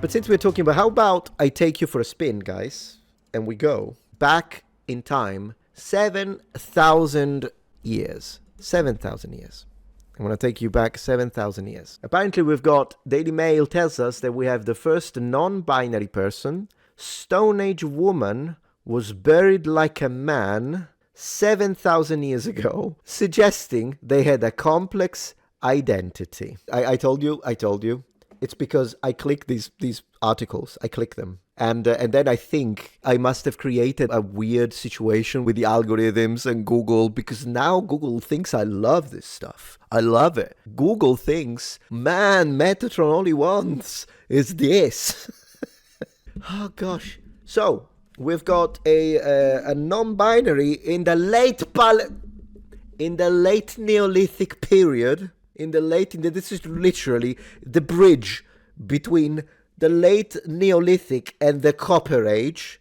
But since we're talking about, how about I take you for a spin, guys, and we go back in time 7,000 years. 7,000 years. I'm going to take you back 7,000 years. Apparently, we've got, Daily Mail tells us that we have the first non-binary person. Stone Age woman was buried like a man 7,000 years ago, suggesting they had a complex identity. I told you. It's because I click these articles. I click them. And then I think I must have created a weird situation with the algorithms and Google, because now Google thinks I love this stuff. I love it. Google thinks, man, Metatron only once is this. Oh, gosh. So, we've got a non-binary in the late Neolithic period. This is literally the bridge between the late Neolithic and the Copper Age.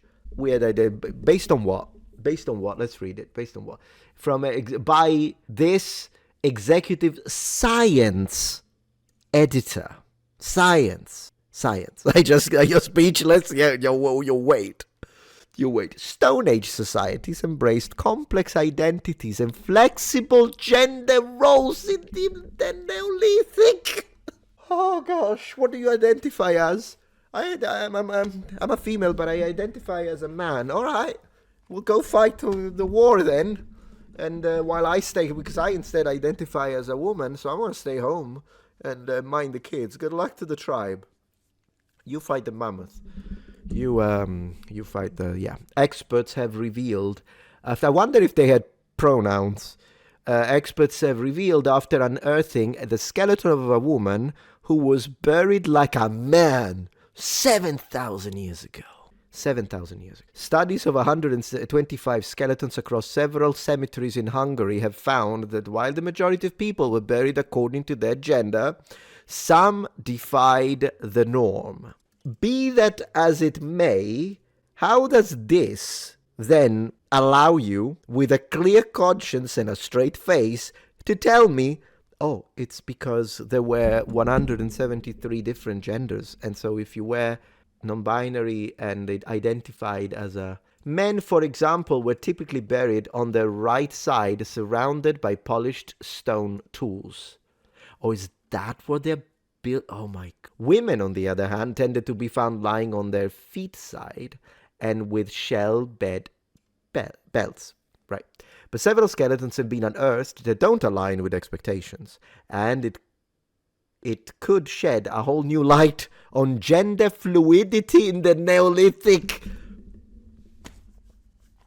Based on what? Let's read it. Based on what? By this executive science editor. Science. You're speechless. Yeah, you wait. Stone Age societies embraced complex identities and flexible gender roles in the Neolithic. Oh gosh, what do you identify as? I'm a female, but I identify as a man. All right, we'll go fight the war then. And while I stay, because I instead identify as a woman, so I'm gonna stay home and mind the kids. Good luck to the tribe. You fight the mammoth. You fight Experts have revealed. I wonder if they had pronouns. Experts have revealed after unearthing the skeleton of a woman who was buried like a man 7,000 years ago. 7,000 years ago. Studies of 125 skeletons across several cemeteries in Hungary have found that while the majority of people were buried according to their gender, some defied the norm. Be that as it may, how does this then allow you, with a clear conscience and a straight face, to tell me, oh, it's because there were 173 different genders, and so if you were non-binary and identified as a men, for example, were typically buried on their right side, surrounded by polished stone tools. Or is that what they're built? Oh my God. Women, on the other hand, tended to be found lying on their feet side and with shell bed belts. Right. But several skeletons have been unearthed that don't align with expectations, and it could shed a whole new light on gender fluidity in the Neolithic.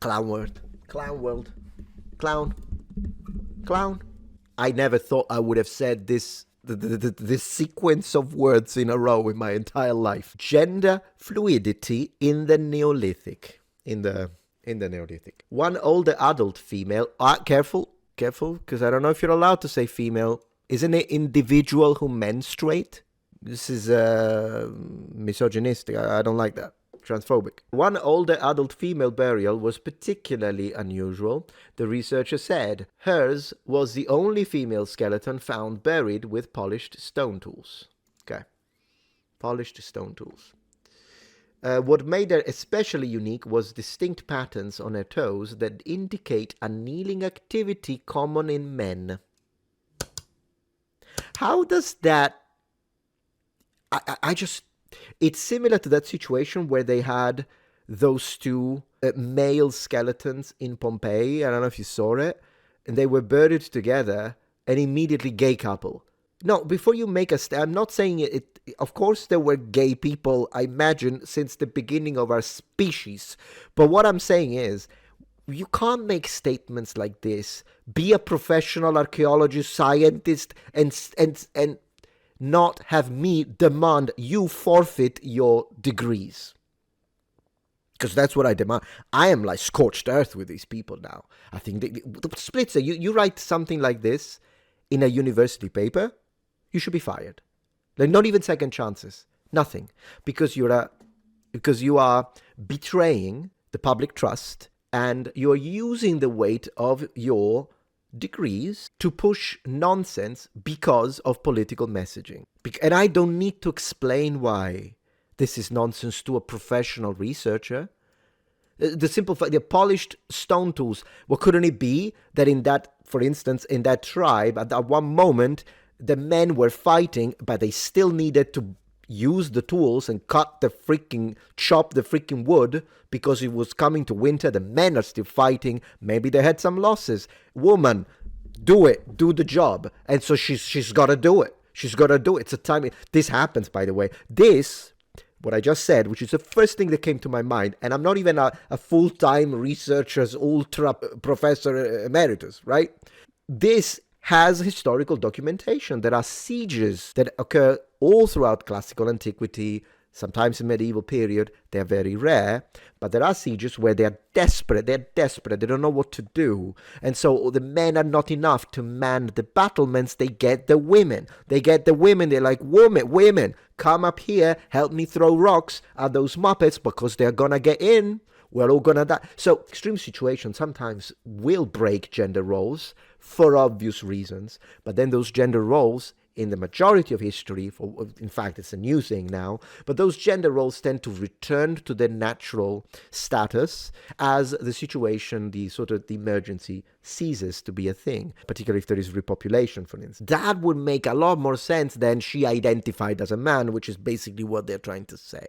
Clown world. Clown. I never thought I would have said this sequence of words in a row in my entire life. Gender fluidity in the Neolithic. In the Neolithic. One older adult female. Careful, because I don't know if you're allowed to say female. Isn't it individual who menstruate? This is misogynistic. I don't like that. Transphobic. One older adult female burial was particularly unusual, the researcher said. Hers was the only female skeleton found buried with polished stone tools. Okay. Polished stone tools. What made her especially unique was distinct patterns on her toes that indicate a kneeling activity common in men. How does that... It's similar to that situation where they had those two male skeletons in Pompeii. I don't know if you saw it. And they were buried together, and immediately gay couple. No, before you make I'm not saying it. Of course, there were gay people, I imagine, since the beginning of our species. But what I'm saying is, you can't make statements like this. Be a professional archaeologist, scientist, and not have me demand you forfeit your degrees. Because that's what I demand. I am like scorched earth with these people now. I think the Splitzer, you write something like this in a university paper, you should be fired. Like, not even second chances. Nothing. Because you are betraying the public trust, and you are using the weight of your degrees to push nonsense because of political messaging. And I don't need to explain why. this is nonsense to a professional researcher. The simple fact, the polished stone tools. Well, couldn't it be that in that, for instance, in that tribe, at that one moment, the men were fighting, but they still needed to use the tools and chop the freaking wood because it was coming to winter. The men are still fighting. Maybe they had some losses. Woman, do it. Do the job. And so she's got to do it. She's got to do it. It's a time. This happens, by the way. What I just said, which is the first thing that came to my mind, and I'm not even a full-time researcher's ultra professor emeritus, right? This has historical documentation. There are sieges that occur all throughout classical antiquity, sometimes in medieval period. They're very rare, but there are sieges where they're desperate. They don't know what to do. And so the men are not enough to man the battlements. They get the women. They're like, women, come up here, help me throw rocks at those Muppets because they're gonna get in. We're all gonna die. So extreme situations sometimes will break gender roles for obvious reasons, but then those gender roles, in the majority of history, in fact it's a new thing now, but those gender roles tend to return to their natural status as the situation, the emergency ceases to be a thing, particularly if there is repopulation, for instance. That would make a lot more sense than she identified as a man, which is basically what they're trying to say.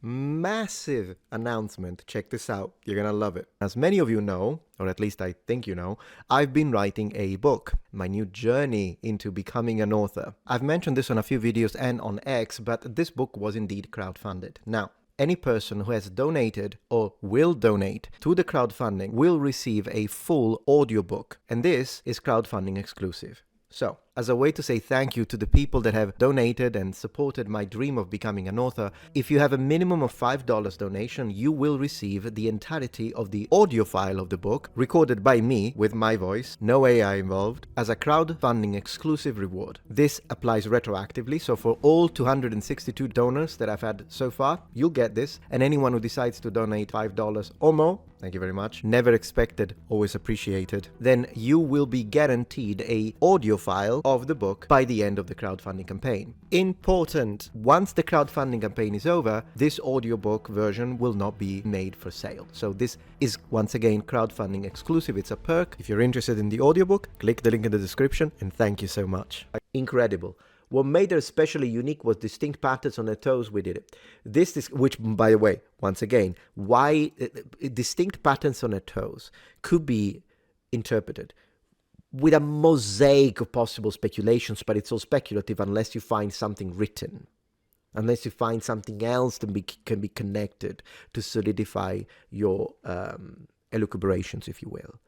Massive announcement. Check this out. You're gonna love it. As many of you know, or at least I think you know, I've been writing a book, my new journey into becoming an author. I've mentioned this on a few videos and on X, but this book was indeed crowdfunded. Now, any person who has donated or will donate to the crowdfunding will receive a full audiobook, and this is crowdfunding exclusive. So, as a way to say thank you to the people that have donated and supported my dream of becoming an author, if you have a minimum of $5 donation, you will receive the entirety of the audio file of the book, recorded by me with my voice, no AI involved, as a crowdfunding exclusive reward. This applies retroactively, so for all 262 donors that I've had so far, you'll get this, and anyone who decides to donate $5 or more, thank you very much, never expected, always appreciated, then you will be guaranteed a audio file of the book by the end of the crowdfunding campaign. Important, once the crowdfunding campaign is over, this audiobook version will not be made for sale. So this is, once again, crowdfunding exclusive. It's a perk. If you're interested in the audiobook, click the link in the description, and thank you so much. Incredible. What made her especially unique was distinct patterns on her toes. We did it. Which, by the way, once again, why distinct patterns on her toes could be interpreted with a mosaic of possible speculations, but it's all speculative unless you find something written, unless you find something else that can be connected to solidify your elucubrations, if you will.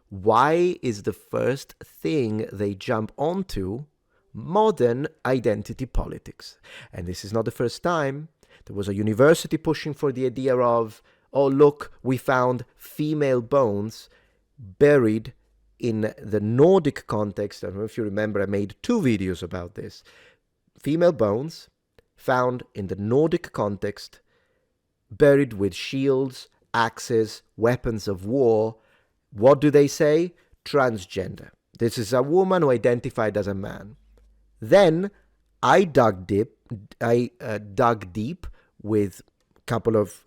Why is the first thing they jump onto modern identity politics? And this is not the first time. There was a university pushing for the idea of, oh, look, we found female bones buried in the Nordic context. I don't know if you remember, I made 2 videos about this. Female bones found in the Nordic context, buried with shields, axes, weapons of war. What do they say? Transgender. This is a woman who identified as a man. Then I dug deep with a couple of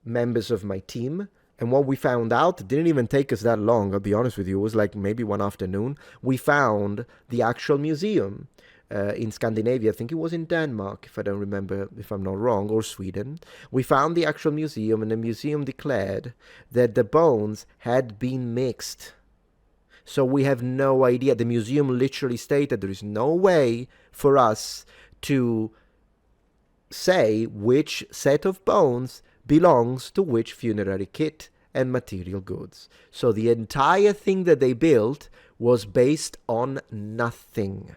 members of my team. And what we found out, it didn't even take us that long, I'll be honest with you. It was like maybe one afternoon. We found the actual museum in Scandinavia. I think it was in Denmark, if I don't remember, if I'm not wrong, or Sweden. We found the actual museum, and the museum declared that the bones had been mixed. So we have no idea. The museum literally stated there is no way for us to say which set of bones belongs to which funerary kit and material goods. So the entire thing that they built was based on nothing.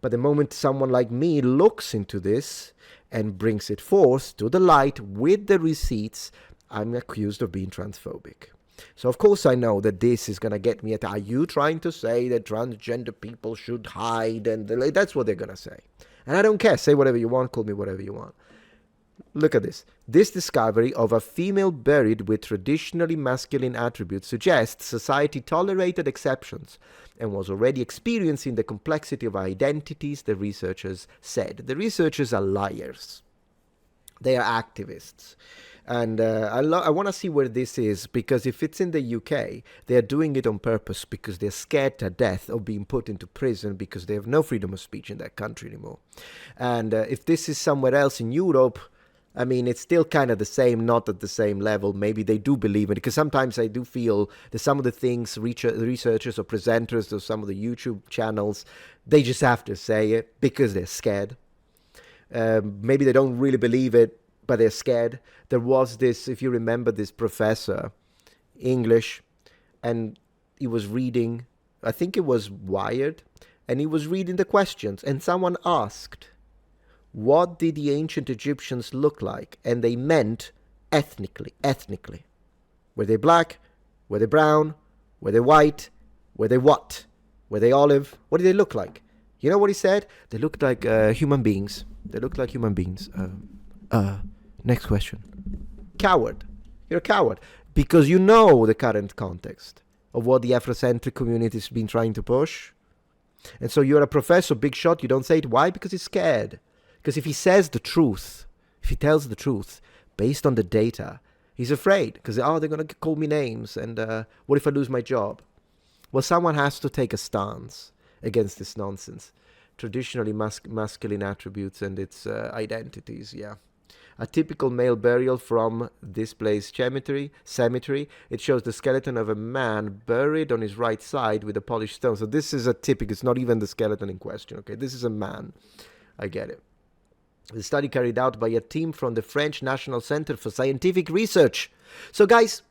But the moment someone like me looks into this and brings it forth to the light with the receipts, I'm accused of being transphobic. So of course I know that this is going to get me at, are you trying to say that transgender people should hide? And that's what they're going to say. And I don't care. Say whatever you want. Call me whatever you want. Look at this. This discovery of a female buried with traditionally masculine attributes suggests society tolerated exceptions and was already experiencing the complexity of identities, the researchers said. The researchers are liars. They are activists. And I want to see where this is, because if it's in the UK, they are doing it on purpose because they're scared to death of being put into prison because they have no freedom of speech in that country anymore. And if this is somewhere else in Europe, I mean, it's still kind of the same, not at the same level. Maybe they do believe it, because sometimes I do feel that some of the things researchers or presenters or some of the YouTube channels, they just have to say it because they're scared. Maybe they don't really believe it, but they're scared. There was this, if you remember, this professor, English, and he was reading, I think it was Wired, and he was reading the questions, and someone asked, what did the ancient Egyptians look like? And they meant ethnically. Were they black? Were they brown? Were they white? Were they what? Were they olive? What did they look like? You know what he said? They looked like human beings. They looked like human beings. Next question. Coward. You're a coward. Because you know the current context of what the Afrocentric community has been trying to push. And so you're a professor, big shot, you don't say it. Why? Because he's scared. Because if he says the truth, if he tells the truth, based on the data, he's afraid. Because, they're going to call me names. And what if I lose my job? Well, someone has to take a stance against this nonsense. Traditionally masculine attributes and its identities, yeah. A typical male burial from this place cemetery. It shows the skeleton of a man buried on his right side with a polished stone. So this is a typical, it's not even the skeleton in question, okay? This is a man. I get it. The study carried out by a team from the French National Center for Scientific Research. So guys,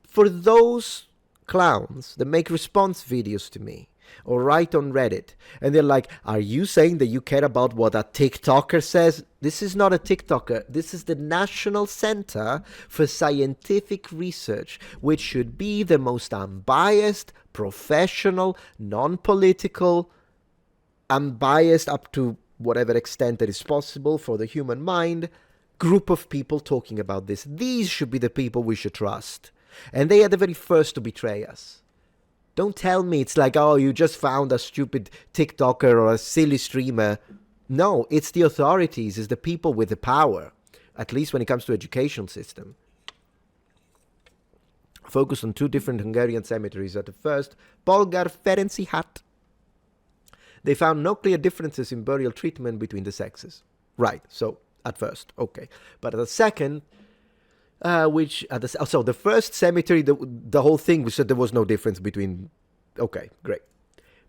for those clowns that make response videos to me, or write on Reddit, and they're like, are you saying that you care about what a TikToker says? This is not a TikToker. This is the National Center for Scientific Research, which should be the most unbiased, professional, non-political, unbiased up to whatever extent that is possible for the human mind, group of people talking about this. These should be the people we should trust. And they are the very first to betray us. Don't tell me it's like, oh, you just found a stupid TikToker or a silly streamer. No, it's the authorities, it's the people with the power, at least when it comes to education system. Focus on two different Hungarian cemeteries. At the first, Polgar Ferenci hat. They found no clear differences in burial treatment between the sexes. Right, so at first, okay. But at the second, the first cemetery, the whole thing, we said there was no difference between, okay, great.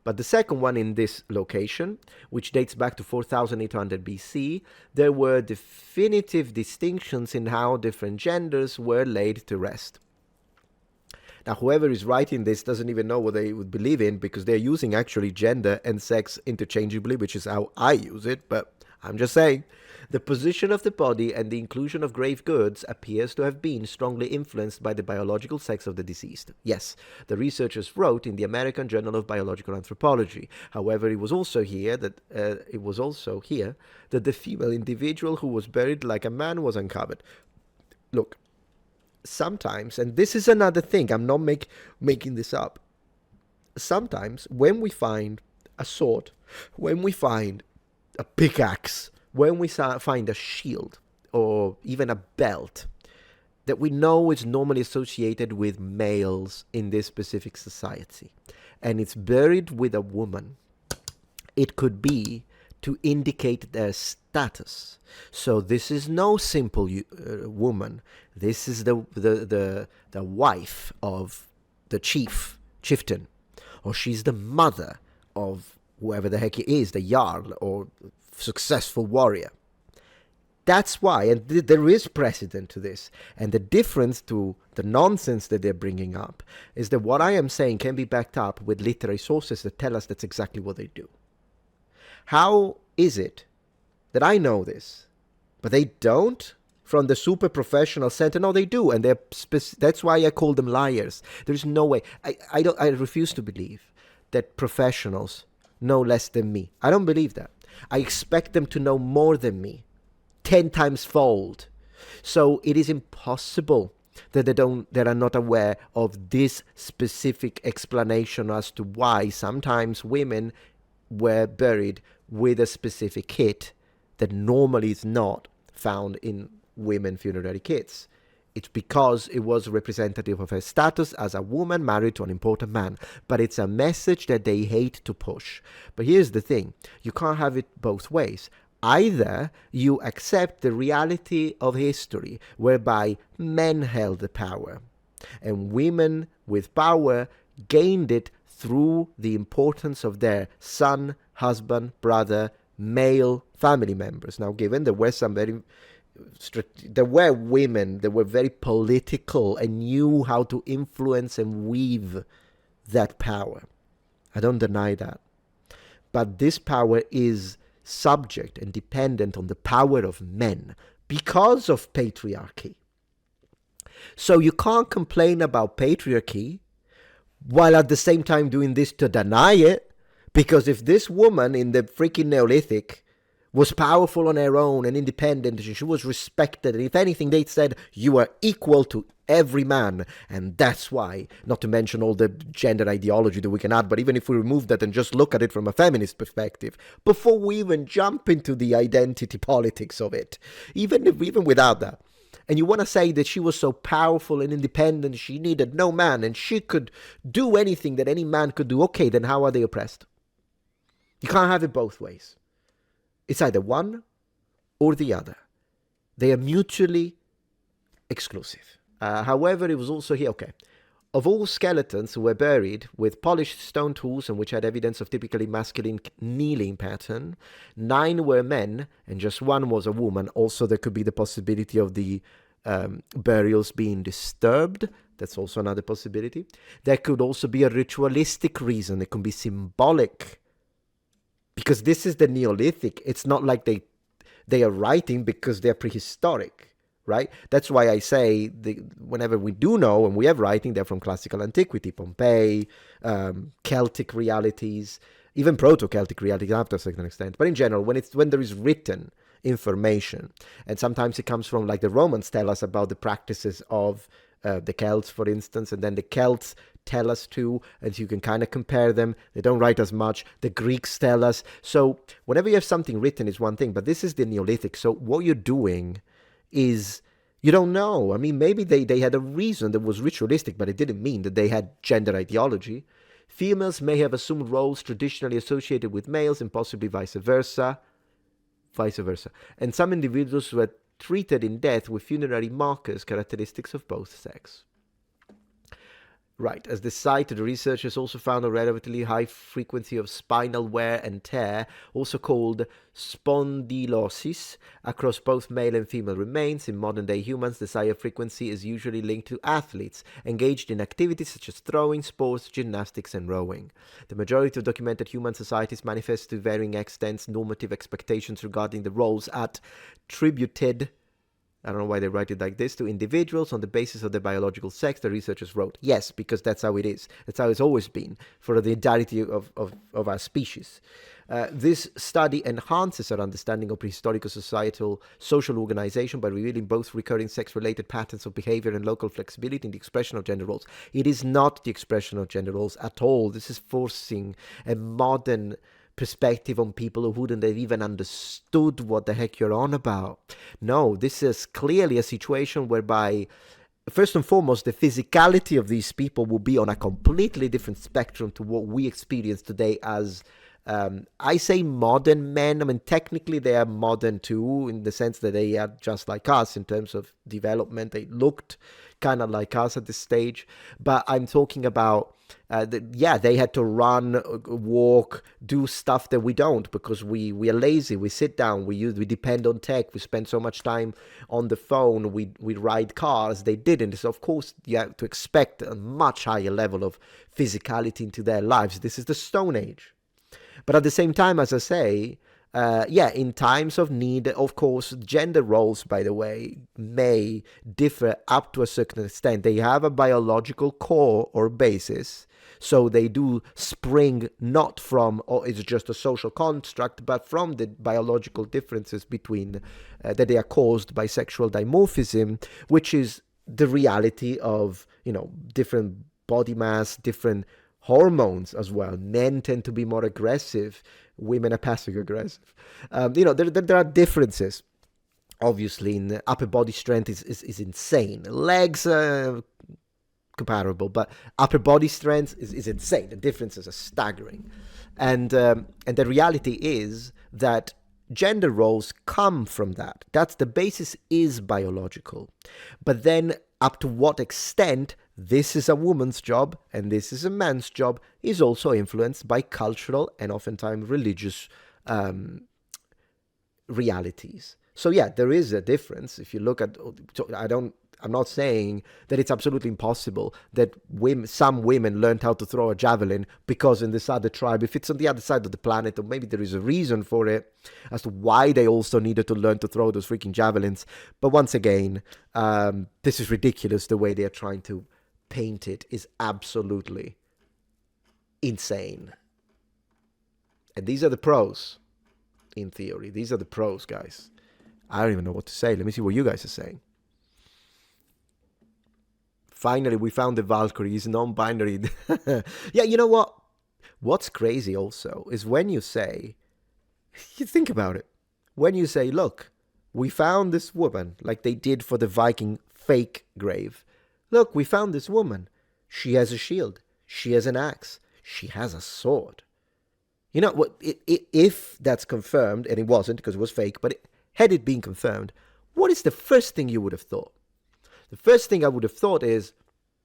But the second one in this location, which dates back to 4800 BC, there were definitive distinctions in how different genders were laid to rest. Now, whoever is writing this doesn't even know what they would believe in, because they're using actually gender and sex interchangeably, which is how I use it, but I'm just saying. The position of the body and the inclusion of grave goods appears to have been strongly influenced by the biological sex of the deceased. Yes, the researchers wrote in the American Journal of Biological Anthropology. However, it was also here that the female individual who was buried like a man was uncovered. Look, sometimes, and this is another thing, I'm not making this up. Sometimes when we find a sword, when we find a pickaxe, when we find a shield or even a belt that we know is normally associated with males in this specific society, and it's buried with a woman, it could be to indicate their status. So this is no simple woman. This is the wife of the chieftain, or she's the mother of whoever the heck he is, the Jarl or successful warrior. That's why, and there is precedent to this, and the difference to the nonsense that they're bringing up is that what I am saying can be backed up with literary sources that tell us that's exactly what they do. How is it that I know this, but they don't? From the super professional center, no, they do, and that's why I call them liars. There's no way. I refuse to believe that professionals know less than me. I don't believe that. I expect them to know more than me, 10 times fold. So it is impossible that they are not aware of this specific explanation as to why sometimes women were buried with a specific kit that normally is not found in women funerary kits. It's because it was representative of her status as a woman married to an important man. But it's a message that they hate to push. But here's the thing. You can't have it both ways. Either you accept the reality of history whereby men held the power and women with power gained it through the importance of their son, husband, brother, male family members. Now, given there were women that were very political and knew how to influence and weave that power. I don't deny that. But this power is subject and dependent on the power of men because of patriarchy. So you can't complain about patriarchy while at the same time doing this to deny it. Because if this woman in the freaking Neolithic was powerful on her own and independent, and she was respected, and if anything, they said, you are equal to every man. And that's why, not to mention all the gender ideology that we can add, but even if we remove that and just look at it from a feminist perspective, before we even jump into the identity politics of it, even without that, and you want to say that she was so powerful and independent, she needed no man, and she could do anything that any man could do, okay, then how are they oppressed? You can't have it both ways. It's either one or the other. They are mutually exclusive. However, it was also here, okay, of all skeletons who were buried with polished stone tools and which had evidence of typically masculine kneeling pattern, 9 were men and just 1 was a woman. Also, there could be the possibility of the burials being disturbed. That's also another possibility. There could also be a ritualistic reason. It can be symbolic. Because this is the Neolithic. It's not like they are writing because they're prehistoric, right? That's why I say whenever we do know, and we have writing, they're from classical antiquity, Pompeii, Celtic realities, even proto-Celtic realities up to a certain extent. But in general, when there is written information, and sometimes it comes from, like the Romans tell us about the practices of the Celts, for instance, and then the Celts tell us too, and you can kind of compare them. They don't write as much. The Greeks tell us. So whenever you have something written is one thing, but this is the Neolithic. So what you're doing is, you don't know. I mean, maybe they had a reason that was ritualistic, but it didn't mean that they had gender ideology. Females may have assumed roles traditionally associated with males and possibly vice versa. And some individuals were treated in death with funerary markers characteristics of both sex. Right, as the site, the researchers also found a relatively high frequency of spinal wear and tear, also called spondylosis, across both male and female remains. In modern-day humans, the higher frequency is usually linked to athletes engaged in activities such as throwing, sports, gymnastics, and rowing. The majority of documented human societies manifest to varying extents normative expectations regarding the roles attributed, I don't know why they write it like this, to individuals on the basis of their biological sex, the researchers wrote. Yes, because that's how it is. That's how it's always been for the entirety of our species. This study enhances our understanding of prehistoric societal social organization by revealing both recurring sex-related patterns of behavior and local flexibility in the expression of gender roles. It is not the expression of gender roles at all. This is forcing a modern perspective on people who wouldn't have even understood what the heck you're on about. No, this is clearly a situation whereby, first and foremost, the physicality of these people will be on a completely different spectrum to what we experience today as, I say modern men. I mean, technically they are modern too, in the sense that they are just like us in terms of development. They looked kind of like us at this stage. But I'm talking about, they had to run, walk, do stuff that we don't, because we are lazy. We sit down. We depend on tech. We spend so much time on the phone. We ride cars. They didn't. So of course you have to expect a much higher level of physicality into their lives. This is the Stone Age. But at the same time, as I say, in times of need, of course, gender roles, by the way, may differ up to a certain extent. They have a biological core or basis, so they do spring not from, or it's just a social construct, but from the biological differences between, that they are caused by sexual dimorphism, which is the reality of, different body mass, different hormones as well. Men tend to be more aggressive. Women are passive aggressive. There are differences. obviously in the upper body strength is insane. Legs comparable, but upper body strength is insane. The differences are staggering, and the reality is that gender roles come from that. That's the basis, is biological, but then up to what extent this is a woman's job and this is a man's job is also influenced by cultural and oftentimes religious realities. So yeah, there is a difference. If you look at, I'm not saying that it's absolutely impossible that some women learned how to throw a javelin because in this other tribe, if it's on the other side of the planet, or maybe there is a reason for it as to why they also needed to learn to throw those freaking javelins. But once again, this is ridiculous. The way they are trying to paint it is absolutely insane. And these are the pros, in theory. These are the pros, guys. I don't even know what to say. Let me see what you guys are saying. Finally, we found the Valkyries, non-binary. Yeah, you know what? What's crazy also is when you say, you think about it. When you say, look, we found this woman, like they did for the Viking fake grave. Look, we found this woman. She has a shield. She has an axe. She has a sword. You know, what? If that's confirmed, and it wasn't because it was fake, but had it been confirmed, what is the first thing you would have thought? The first thing I would have thought is,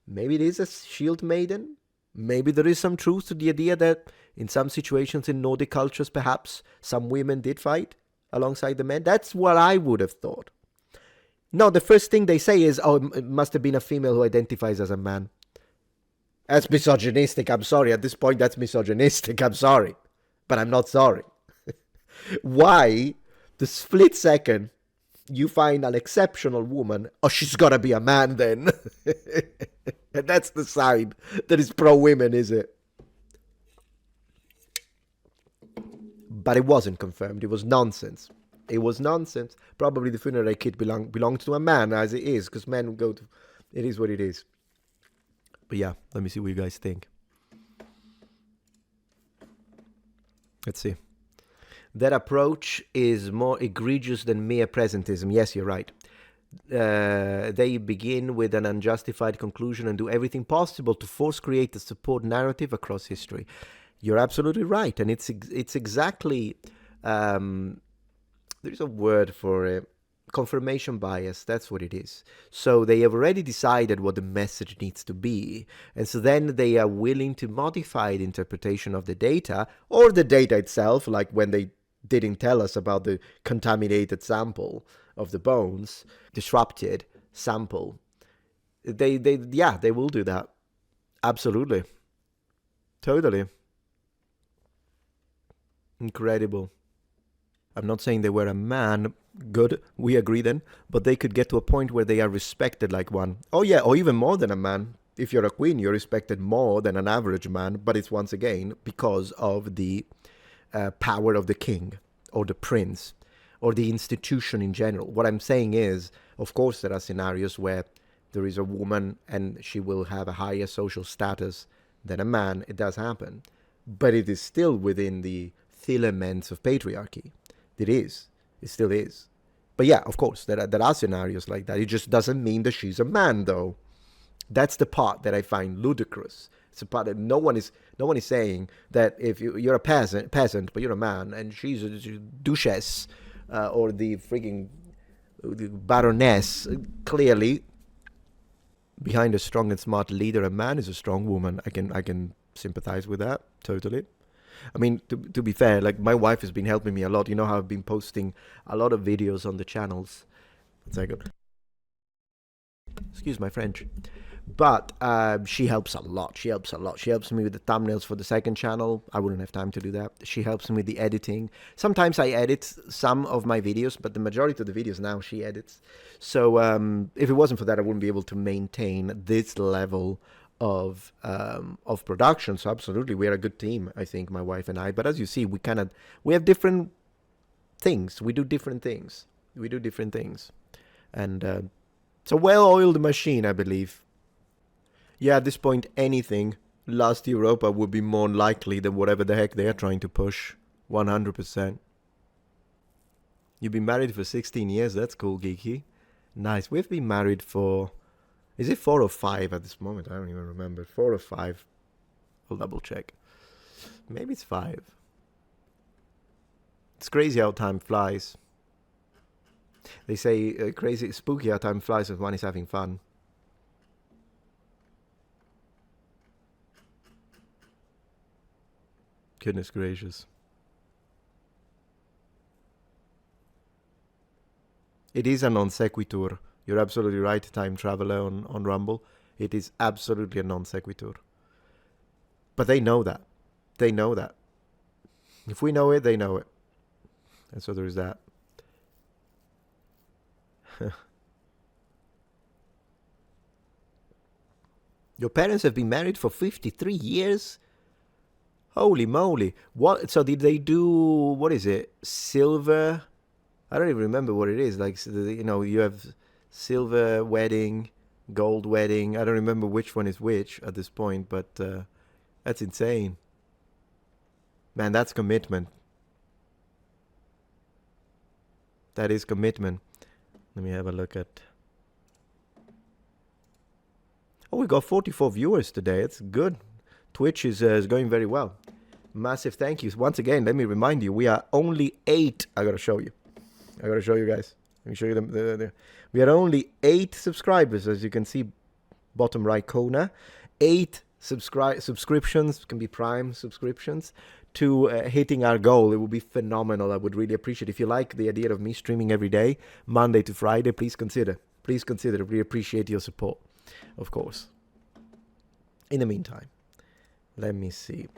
maybe it is a shield maiden. Maybe there is some truth to the idea that in some situations in Nordic cultures, perhaps some women did fight alongside the men. That's what I would have thought. No, the first thing they say is, oh, it must have been a female who identifies as a man. That's misogynistic. I'm sorry. At this point, that's misogynistic. I'm sorry. But I'm not sorry. Why, the split second, you find an exceptional woman, oh, she's got to be a man then. And that's the side that is pro-women, is it? But it wasn't confirmed. It was nonsense. It was nonsense. Probably the funeral kit belonged to a man, as it is, because men go to... It is what it is. But yeah, let me see what you guys think. Let's see. That approach is more egregious than mere presentism. Yes, you're right. They begin with an unjustified conclusion and do everything possible to force create a support narrative across history. You're absolutely right. And it's exactly... there's a word for it. Confirmation bias, that's what it is. So they have already decided what the message needs to be. And so then they are willing to modify the interpretation of the data or the data itself, like when they didn't tell us about the contaminated sample of the bones, disrupted sample. They will do that. Absolutely. Totally. Incredible. I'm not saying they were a man. Good, we agree then. But they could get to a point where they are respected like one. Oh yeah, or even more than a man. If you're a queen, you're respected more than an average man. But it's once again because of the power of the king or the prince or the institution in general. What I'm saying is, of course, there are scenarios where there is a woman and she will have a higher social status than a man. It does happen. But it is still within the filaments of patriarchy. It is. It still is. But yeah, of course, there are scenarios like that. It just doesn't mean that she's a man, though. That's the part that I find ludicrous. It's a part that no one is saying that if you're a peasant, but you're a man, and she's a duchess or the freaking baroness. Clearly, behind a strong and smart leader, a man is a strong woman. I can sympathize with that totally. I mean, to be fair, like my wife has been helping me a lot. You know how I've been posting a lot of videos on the channels. One second. Excuse my French. But she helps a lot. She helps me with the thumbnails for the second channel. I wouldn't have time to do that. She helps me with the editing. Sometimes I edit some of my videos, but the majority of the videos now she edits. So if it wasn't for that, I wouldn't be able to maintain this level of production. So absolutely, we're a good team, I think, my wife and I. But as you see, we have different things. We do different things. And it's a well-oiled machine, I believe. Yeah, at this point, anything Last Europa would be more likely than whatever the heck they are trying to push. 100%. You've been married for 16 years. That's cool, Geeky. Nice. We've been married for... Is it 4 or 5 at this moment? I don't even remember. 4 or 5. I'll double check. Maybe it's 5. It's crazy how time flies. They say crazy, spooky how time flies when one is having fun. Goodness gracious. It is a non sequitur. You're absolutely right, time traveler on Rumble. It is absolutely a non sequitur. But they know that. They know that. If we know it, they know it. And so there's that. Your parents have been married for 53 years? Holy moly. What? So did they do, what is it? Silver? I don't even remember what it is. Like, you know, you have silver wedding, gold wedding. I don't remember which one is which at this point, but that's insane. Man, that's commitment. That is commitment. Let me have a look at... Oh, we got 44 viewers today. It's good. Twitch is going very well. Massive thank yous. Once again, let me remind you, we are only 8. I got to show you. I got to show you guys. Let me show you them. We are only 8 subscribers, as you can see, bottom right corner. 8 subscriptions, can be Prime subscriptions, to hitting our goal. It would be phenomenal. I would really appreciate it. If you like the idea of me streaming every day, Monday to Friday, please consider. Please consider. We appreciate your support, of course. In the meantime, let me see.